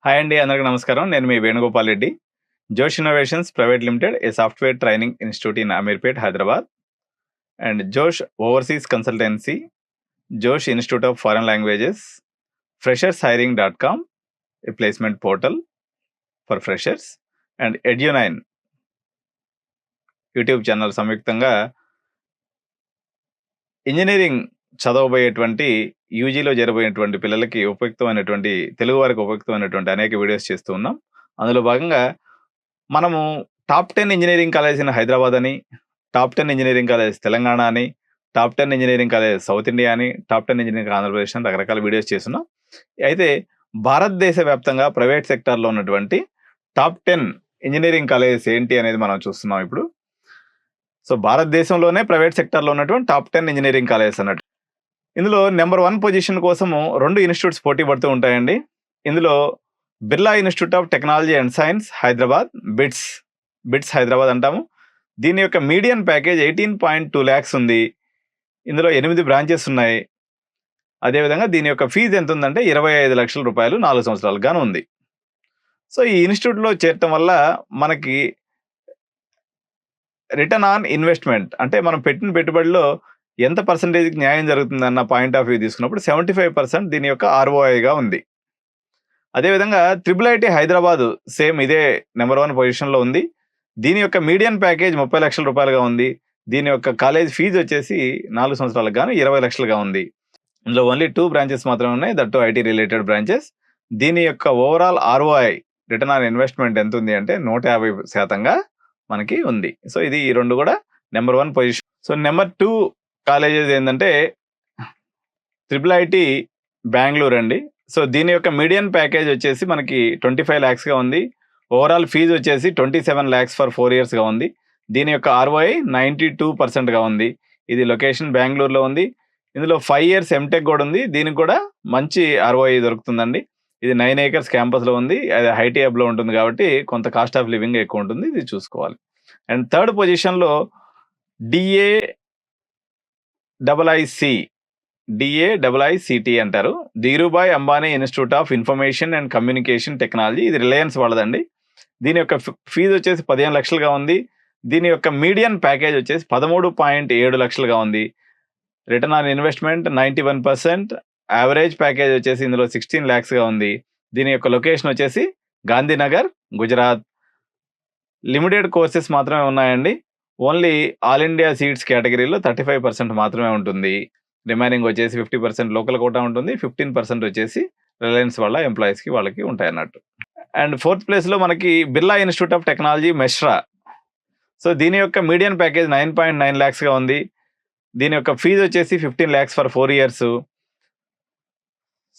Hi అండి. అందరికి నమస్కారం. నేను మీ Venugopal Reddy. Josh innovations private limited, a software training institute in Ameerpet, Hyderabad, and Josh overseas consultancy, Josh institute of foreign languages, freshers hiring, a placement portal for freshers, and Edunine YouTube channel సంయుక్తంగా engineering చదవబోయేటువంటి యూజీలో చేరబోయేటువంటి పిల్లలకి ఉపయుక్తమైనటువంటి, తెలుగు వారికి ఉపయుక్తమైనటువంటి అనేక వీడియోస్ చేస్తూ ఉన్నాం. అందులో భాగంగా మనము top 10 engineering college in Hyderabad అని, టాప్ 10 ఇంజినీరింగ్ కాలేజ్ తెలంగాణ అని, top 10 engineering college south India అని, టాప్ 10 ఇంజినీరింగ్ ఆంధ్రప్రదేశ్ అని రకరకాల వీడియోస్ చేస్తున్నాం. అయితే భారతదేశ వ్యాప్తంగా ప్రైవేట్ సెక్టార్‌లో ఉన్నటువంటి టాప్ 10 ఇంజినీరింగ్ కాలేజెస్ ఏంటి అనేది మనం చూస్తున్నాం ఇప్పుడు. సో, భారతదేశంలోనే ప్రైవేట్ సెక్టార్‌లో ఉన్నటువంటి టాప్ 10 ఇంజినీరింగ్ కాలేజెస్ అన్నట్టు. ఇందులో నంబర్ 1 పొజిషన్ కోసము 2 ఇన్‌స్టిట్యూట్స్ పోటీ పడుతూ ఉంటాయండి. ఇందులో Birla institute of technology and science Hyderabad, bits Hyderabad అంటాము. దీని యొక్క మీడియన్ ప్యాకేజ్ 18.2 లాక్స్ ఉంది. ఇందులో 8 బ్రాంచెస్ ఉన్నాయి. అదేవిధంగా దీని యొక్క ఫీజు ఎంత ఉందంటే 25,00,000 రూపాయలు 4 సంవత్సరాలకు గాను ఉంది. సో, ఈ ఇన్‌స్టిట్యూట్‌లో చేరటం వల్ల మనకి రిటర్న్ ఆన్ ఇన్వెస్ట్‌మెంట్, అంటే మనం పెట్టిన పెట్టుబడిలో ఎంత పర్సెంటేజ్‌కి న్యాయం జరుగుతుందన్న పాయింట్ ఆఫ్ వ్యూ తీసుకున్నప్పుడు 75% దీని యొక్క ఆర్‌ఓఐగా ఉంది. అదేవిధంగా ట్రిపుల్ ఐటీ హైదరాబాద్ సేమ్ ఇదే నంబర్ 1 పొజిషన్‌లో ఉంది. దీని యొక్క మీడియన్ ప్యాకేజ్ 30,00,000 రూపాయలుగా ఉంది. దీని యొక్క కాలేజ్ ఫీజు వచ్చేసి 4 సంవత్సరాలకు గాను 20,00,000గా ఉంది. ఇందులో ఓన్లీ 2 బ్రాంచెస్ మాత్రమే ఉన్నాయి. That two IT related branches. దీని యొక్క overall ROI, return on investment ఎంత ఉంది అంటే 150%గా మనకి ఉంది. సో, ఇది ఈ 2 కూడా number 1 position. So, number 2 colleges ఏందంటే ట్రిపుల్ ఐటీ బెంగుళూరు అండి. సో, దీని యొక్క మీడియన్ ప్యాకేజ్ వచ్చేసి మనకి 25 లాక్స్‌గా ఉంది. ఓవరాల్ ఫీజు వచ్చేసి 27 లాక్స్ ఫర్ 4 ఇయర్స్‌గా ఉంది. దీని యొక్క ఆర్ఓఐ 92%గా ఉంది. ఇది లొకేషన్ బెంగుళూరులో ఉంది. ఇందులో 5 ఇయర్స్ ఎంటెక్ కూడా ఉంది. దీనికి కూడా మంచి ఆర్ఓఐ దొరుకుతుందండి. ఇది 9 ఏకర్స్ క్యాంపస్‌లో ఉంది. అది ఐటీ హబ్‌లో ఉంటుంది కాబట్టి కొంత కాస్ట్ ఆఫ్ లివింగ్ ఎక్కువ ఉంటుంది. ఇది చూసుకోవాలి. అండ్ థర్డ్ పొజిషన్‌లో డిఏఐఐసిటి అంటారు. Dhirubhai Ambani institute of information and communication technology. ఇది రిలయన్స్ వాళ్ళదండి. దీని యొక్క ఫీజు వచ్చేసి 15,00,000గా ఉంది. దీని యొక్క మీడియన్ ప్యాకేజ్ వచ్చేసి 13.7 లక్షలుగా ఉంది. Return on investment 91%. Average package వచ్చేసి ఇందులో 16 లాక్స్‌గా ఉంది. దీని యొక్క లొకేషన్ వచ్చేసి గాంధీనగర్, గుజరాత్. లిమిటెడ్ కోర్సెస్ మాత్రమే ఉన్నాయండి. ఓన్లీ ఆల్ ఇండియా సీట్స్ కేటగిరీలో 35% మాత్రమే ఉంటుంది. రిమైనింగ్ వచ్చేసి 50% లోకల్ కోటా ఉంటుంది. 15% వచ్చేసి రిలయన్స్ వాళ్ళ ఎంప్లాయీస్‌కి వాళ్ళకి ఉంటాయన్నట్టు. అండ్ ఫోర్త్ ప్లేస్‌లో మనకి Birla institute of technology Mesra. So, దీని యొక్క మీడియన్ ప్యాకేజ్ 9.9 లాక్స్‌గా ఉంది. దీని యొక్క ఫీజు వచ్చేసి 15 lakhs for 4 years.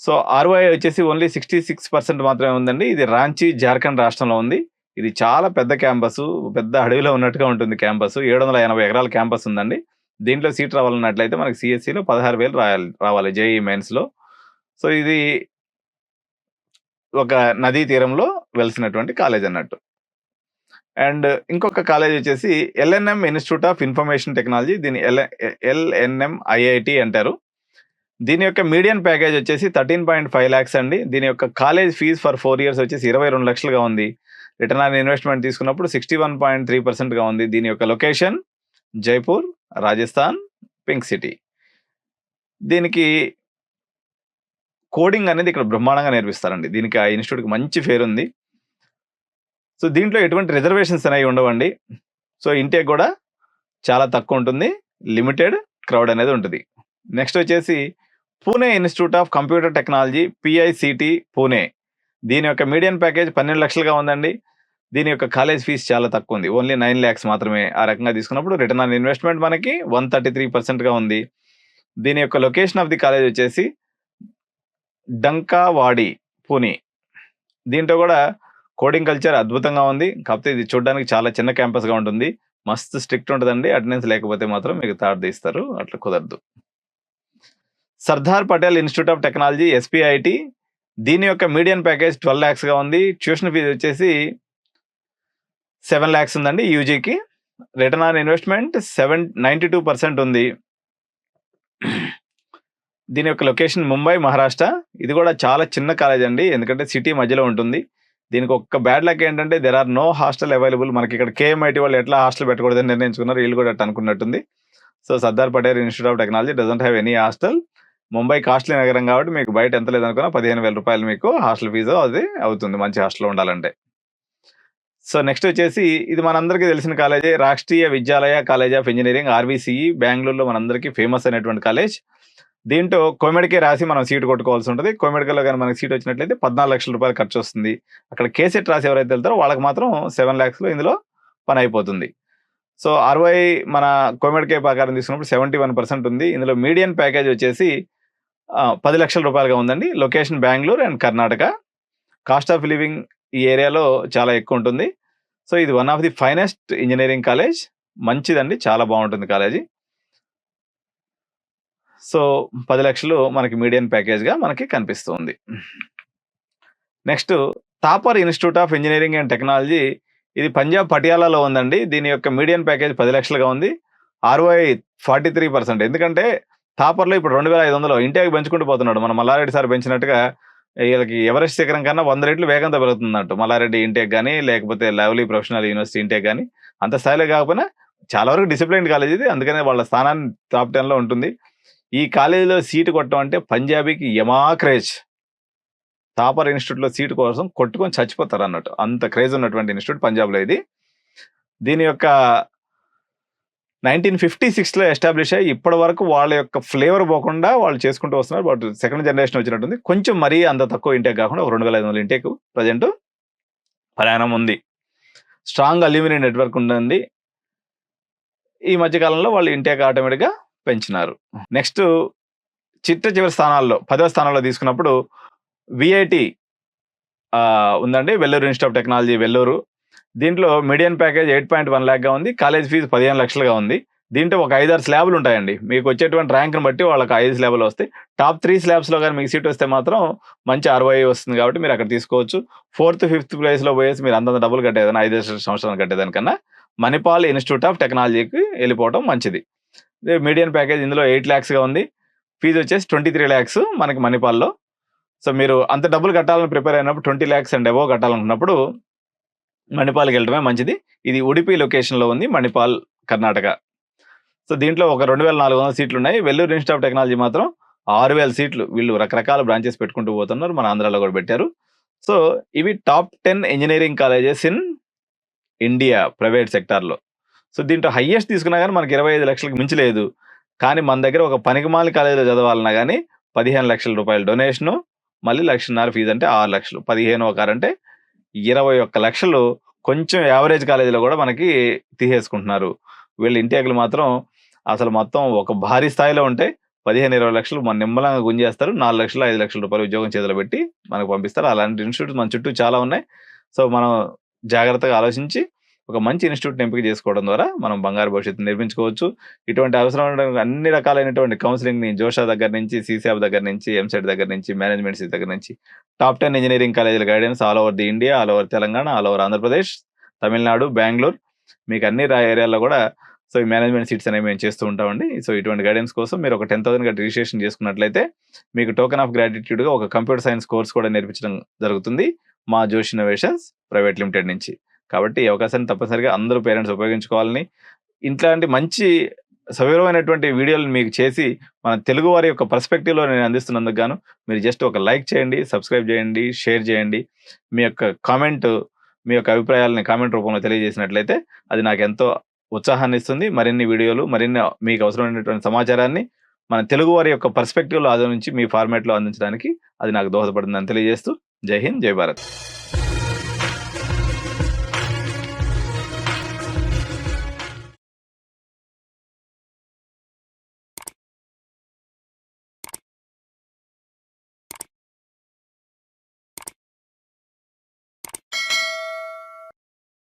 So, ROI వచ్చేసి ఓన్లీ 66% మాత్రమే ఉందండి. ఇది రాంచీ, జార్ఖండ్ రాష్ట్రంలో ఉంది. ఇది చాలా పెద్ద క్యాంపసు. పెద్ద అడవిలో ఉన్నట్టుగా ఉంటుంది క్యాంపసు. 780 ఎకరాల క్యాంపస్ ఉందండి. దీంట్లో సీట్ రావాలన్నట్లయితే మనకి సీఎస్‌సిలో 16,000 రావాలి జేఈఈ మెయిన్స్‌లో. సో, ఇది ఒక నదీ తీరంలో వెలిసినటువంటి కాలేజ్ అన్నట్టు. అండ్ ఇంకొక కాలేజ్ వచ్చేసి ఎల్ఎన్ఎం ఇన్‌స్టిట్యూట్ ఆఫ్ ఇన్ఫర్మేషన్ టెక్నాలజీ. దీన్ని ఎల్ఎన్ఎం ఐఐటీ అంటారు. దీని యొక్క మీడియన్ ప్యాకేజ్ వచ్చేసి 13.5 లాక్స్ అండి. దీని యొక్క కాలేజ్ ఫీజ్ ఫర్ 4 ఇయర్స్ వచ్చేసి 22,00,000గా ఉంది. రిటర్న్ ఆన్ ఇన్వెస్ట్‌మెంట్ తీసుకున్నప్పుడు 61.3%గా ఉంది. దీని యొక్క location Jaipur, Rajasthan, pink city. దీనికి కోడింగ్ అనేది ఇక్కడ బ్రహ్మాండంగా నేర్పిస్తారండి. దీనికి ఆ ఇన్‌స్టిట్యూట్‌కి మంచి పేరుంది. సో, దీంట్లో ఎటువంటి రిజర్వేషన్స్ అనేవి ఉండవండి. సో, ఇంటేక్ కూడా చాలా తక్కువ ఉంటుంది. లిమిటెడ్ క్రౌడ్ అనేది ఉంటది. నెక్స్ట్ వచ్చేసి Pune institute of computer technology, PICT Pune. దీని యొక్క మీడియన్ ప్యాకేజ్ 12,00,000గా ఉందండి. దీని యొక్క కాలేజ్ ఫీజ్ చాలా తక్కువ ఉంది. ఓన్లీ 9 లాక్స్ మాత్రమే. ఆ రకంగా తీసుకున్నప్పుడు రిటర్న్ ఆన్ ఇన్వెస్ట్‌మెంట్ మనకి 133%గా ఉంది. దీని యొక్క లొకేషన్ ఆఫ్ ది కాలేజ్ వచ్చేసి డంకావాడి, పూణే. దీంట్లో కూడా కోడింగ్ కల్చర్ అద్భుతంగా ఉంది. కాకపోతే ఇది చూడడానికి చాలా చిన్న క్యాంపస్‌గా ఉంటుంది. మస్తు స్ట్రిక్ట్ ఉంటదండి. అటెండెన్స్ లేకపోతే మాత్రం మీకు థర్డ్ తీస్తారు. అట్లా కుదరదు. Sardar Patel institute of technology, SPIT. దీని యొక్క మీడియన్ ప్యాకేజ్ 12 లాక్స్‌గా ఉంది. ట్యూషన్ ఫీజ్ వచ్చేసి 7 లాక్స్ ఉందండి యూజీకి. రిటర్న్ ఆన్ ఇన్వెస్ట్‌మెంట్ 92% ఉంది. దీని యొక్క లొకేషన్ ముంబై, మహారాష్ట్ర. ఇది కూడా చాలా చిన్న కాలేజ్ అండి. ఎందుకంటే సిటీ మధ్యలో ఉంటుంది. దీనికి ఒక్క బ్యాడ్ లక్ ఏంటంటే there are no hostel available. మనకి ఇక్కడ కేఎంఐటీ వాళ్ళు ఎట్లా హాస్టల్ పెట్టకూడదని నిర్ణయించుకున్నారు. వీళ్ళు కూడా అట్లా అనుకున్నట్టుంది. So Sardar Patel institute of technology doesn't have any hostel. Mumbai costly నగరం కాబట్టి మీకు బయట ఎంత లేదనుకున్నా 15,000 రూపాయలు మీకు హాస్టల్ ఫీజు అది అవుతుంది మంచి హాస్టల్లో ఉండాలంటే. సో నెక్స్ట్ వచ్చేసి ఇది మనందరికీ తెలిసిన కాలేజే, రాష్ట్రీయ విద్యాలయ కాలేజ్ ఆఫ్ ఇంజనీరింగ్ ఆర్వీసీఈ. బెంగళూరులో మనందరికీ ఫేమస్ అయినటువంటి కాలేజ్. దీంట్లో కోమెడ్కే రాసి మనం సీట్ కొట్టుకోవాల్సి ఉంటుంది. కోమెడ్కేలో కానీ మనకి సీట్ వచ్చినట్లయితే 14 లక్షల రూపాయలు ఖర్చు వస్తుంది. అక్కడ కేసెట్ రాసి ఎవరైతే వెళ్తారో వాళ్ళకి మాత్రం 7 lakhsలో ఇందులో పని అయిపోతుంది. సో ఆర్వై మన కోమెడ్కే ప్రకారం తీసుకున్నప్పుడు 71% ఉంది. ఇందులో మీడియన్ ప్యాకేజ్ వచ్చేసి 10 లక్షల రూపాయలుగా ఉందండి. Location Bengaluru and Karnataka. Cost of living ఈ ఏరియాలో చాలా ఎక్కువ ఉంటుంది. సో ఇది one of the finest engineering college. మంచిదండి, చాలా బాగుంటుంది కాలేజీ. సో 10 లక్షలు మనకి మీడియన్ ప్యాకేజ్గా మనకి కనిపిస్తుంది. Next Thapar institute of engineering and technology. ఇది పంజాబ్ పటియాలాలో ఉందండి. దీని యొక్క మీడియన్ ప్యాకేజ్ 10 లక్షలుగా ఉంది. ఆర్వై 43%. ఎందుకంటే థాపర్లో ఇప్పుడు 2,500 ఇంటేక్ పెంచుకుంటూ పోతున్నాడు. మన మల్లారెడ్డి సార్ పెంచినట్టుగా వీళ్ళకి ఎవరెస్ట్ శిఖరం కన్నా 100 రెట్లు వేగంతో పెరుగుతుందంట మల్లారెడ్డి ఇంటేక్ కానీ, లేకపోతే లవ్లీ ప్రొఫెషనల్ యూనివర్సిటీ ఇంటేక్ కానీ. అంత స్థాయిలో కాకపోయినా చాలా వరకు డిసిప్లైన్ కాలేజ్ ఇది. అందుకనే వాళ్ళ స్థానాన్ని టాప్ 10లో ఉంటుంది. ఈ కాలేజీలో సీటు కొట్టడం అంటే పంజాబీకి యమా క్రేజ్. థాపర్ ఇన్స్టిట్యూట్లో సీటు కోసం కొట్టుకొని చచ్చిపోతారు అన్నట్టు, అంత క్రేజ్ ఉన్నటువంటి ఇన్స్టిట్యూట్ పంజాబ్లో ఇది. దీని యొక్క 1956లో ఎస్టాబ్లిష్ అయ్యి ఇప్పటి వరకు వాళ్ళ యొక్క ఫ్లేవర్ పోకుండా వాళ్ళు చేసుకుంటూ వస్తున్నారు. బట్ సెకండ్ జనరేషన్ వచ్చినట్టుంది. కొంచెం మరీ అంత తక్కువ ఇంటేక్ కాకుండా ఒక 2,500 ఇంటేక్ ప్రజెంట్ ప్రయాణం ఉంది. స్ట్రాంగ్ అల్యూమినియం నెట్వర్క్ ఉంటుంది. ఈ మధ్యకాలంలో వాళ్ళు ఇంటేక్ ఆటోమేటిక్గా పెంచినారు. నెక్స్ట్ చివరి స్థానాల్లో 10వ స్థానంలో తీసుకున్నప్పుడు విఐటి ఉందండి, Vellore institute of technology Vellore. దీంట్లో మీడియన్ ప్యాకేజ్ 8.1 lakh ఉంది. కాలేజ్ ఫీజు 15 లక్షలుగా ఉంది. దీంట్లో ఒక 5-6 స్లాబ్లు ఉంటాయండి. మీకు వచ్చేటువంటి ర్యాంక్ని బట్టి వాళ్ళకి 5 స్లాబ్లు వస్తాయి. టాప్ 3 స్లాబ్స్లో కానీ మీకు సీట్ వస్తే మాత్రం మంచి ROI వస్తుంది కాబట్టి మీరు అక్కడ తీసుకోవచ్చు. 4th, 5th ప్లేస్లో పోయేసి మీరు అంతంత డబ్బులు కట్టేదాన్ని 5 సంవత్సరాలు కట్టేదానికన్నా మణిపాల్ ఇన్స్టిట్యూట్ ఆఫ్ టెక్నాలజీకి వెళ్ళిపోవడం మంచిది. మీడియన్ ప్యాకేజ్ ఇందులో 8 lakhsగా ఉంది. ఫీజు వచ్చేసి 23 lakhs మనకి మణిపాల్లో. సో మీరు అంత డబ్బులు కట్టాలని ప్రిపేర్ అయినప్పుడు 20 lakhs అండ్ అబోవ్ కట్టాలనుకున్నప్పుడు మణిపాల్కి వెళ్ళడమే మంచిది. ఇది ఉడిపి లొకేషన్లో ఉంది, మణిపాల్ కర్ణాటక. సో దీంట్లో ఒక 2,400 సీట్లు ఉన్నాయి. వెల్లూరు ఇన్స్టిట్యూట్ ఆఫ్ టెక్నాలజీ మాత్రం 6,000 సీట్లు. వీళ్ళు రకరకాల బ్రాంచెస్ పెట్టుకుంటూ పోతున్నారు. మన ఆంధ్రాలో కూడా పెట్టారు. సో ఇవి top 10 engineering colleges in India private సెక్టార్లో. సో దీంట్లో హైయెస్ట్ తీసుకున్నా కానీ మనకి 25 లక్షలకు మించి లేదు. కానీ మన దగ్గర ఒక పనికిమాలి కాలేజీలో చదవాలన్నా కానీ 15 లక్షల రూపాయలు డొనేషను, మళ్ళీ 1,50,000 ఫీజు అంటే 6 లక్షలు. 15 ఒక అంటే 21 లక్షలు కొంచెం యావరేజ్ కాలేజీలో కూడా మనకి తీసేసుకుంటున్నారు. వీళ్ళ ఇంటేక్లు మాత్రం అసలు మొత్తం ఒక భారీ స్థాయిలో ఉంటాయి. 15-20 లక్షలు మన నిమ్మలంగా గుంజేస్తారు. 4 లక్షలు 5 లక్షల రూపాయలు ఉద్యోగం చేతిలో పెట్టి మనకు పంపిస్తారు. అలాంటి ఇన్స్టిట్యూట్ మన చుట్టూ చాలా ఉన్నాయి. సో మనం జాగ్రత్తగా ఆలోచించి ఒక మంచి ఇన్స్టిట్యూట్ని ఎంపిక చేసుకోవడం ద్వారా మనం బంగారు భవిష్యత్తు నిర్మించుకోవచ్చు. ఇటువంటి అవసరమైన అన్ని రకాలైనటువంటి కౌన్సిలింగ్ని జోషా దగ్గర నుంచి, సీసాబ్ దగ్గర నుంచి, ఎంసెట్ దగ్గర నుంచి, మేనేజ్మెంట్ సీట్ దగ్గర నుంచి టాప్ 10 ఇంజనీరింగ్ కాలేజీల guidance all over the India, all over Telangana, all over Andhra Pradesh, Tamil Nadu, Bengaluru, మీకు అన్ని ఏరియాల్లో కూడా సో ఈ మేనేజ్మెంట్ సీట్స్ అనేవి మేము చేస్తూ ఉంటామండి. సో ఇటువంటి గైడెన్స్ కోసం మీరు ఒక 10,000 గట్టి రిజిస్ట్రేషన్ చేసుకున్నట్లయితే మీకు టోకెన్ ఆఫ్ గ్రాటిట్యూడ్గా ఒక కంప్యూటర్ సైన్స్ కోర్స్ కూడా నేర్పించడం జరుగుతుంది మా జోష్ ఇన్నోవేషన్స్ ప్రైవేట్ లిమిటెడ్ నుంచి. కాబట్టి ఈ అవకాశాన్ని తప్పనిసరిగా అందరూ పేరెంట్స్ ఉపయోగించుకోవాలని, ఇట్లాంటి మంచి సవివరమైనటువంటి వీడియోలు మీకు చేసి మన తెలుగు వారి యొక్క పర్స్పెక్టివ్లో నేను అందిస్తున్నందుకు గాను మీరు జస్ట్ ఒక లైక్ చేయండి, సబ్స్క్రైబ్ చేయండి, షేర్ చేయండి. మీ యొక్క కామెంట్, మీ యొక్క అభిప్రాయాలని కామెంట్ రూపంలో తెలియజేసినట్లయితే అది నాకు ఎంతో ఉత్సాహాన్ని ఇస్తుంది. మరిన్ని వీడియోలు, మరిన్ని మీకు అవసరమైనటువంటి సమాచారాన్ని మన తెలుగు వారి యొక్క పర్స్పెక్టివ్లో ఆదరించి మీ ఫార్మాట్లో అందించడానికి అది నాకు దోహదపడుతుందని తెలియజేస్తూ జై హింద్, జై భారత్.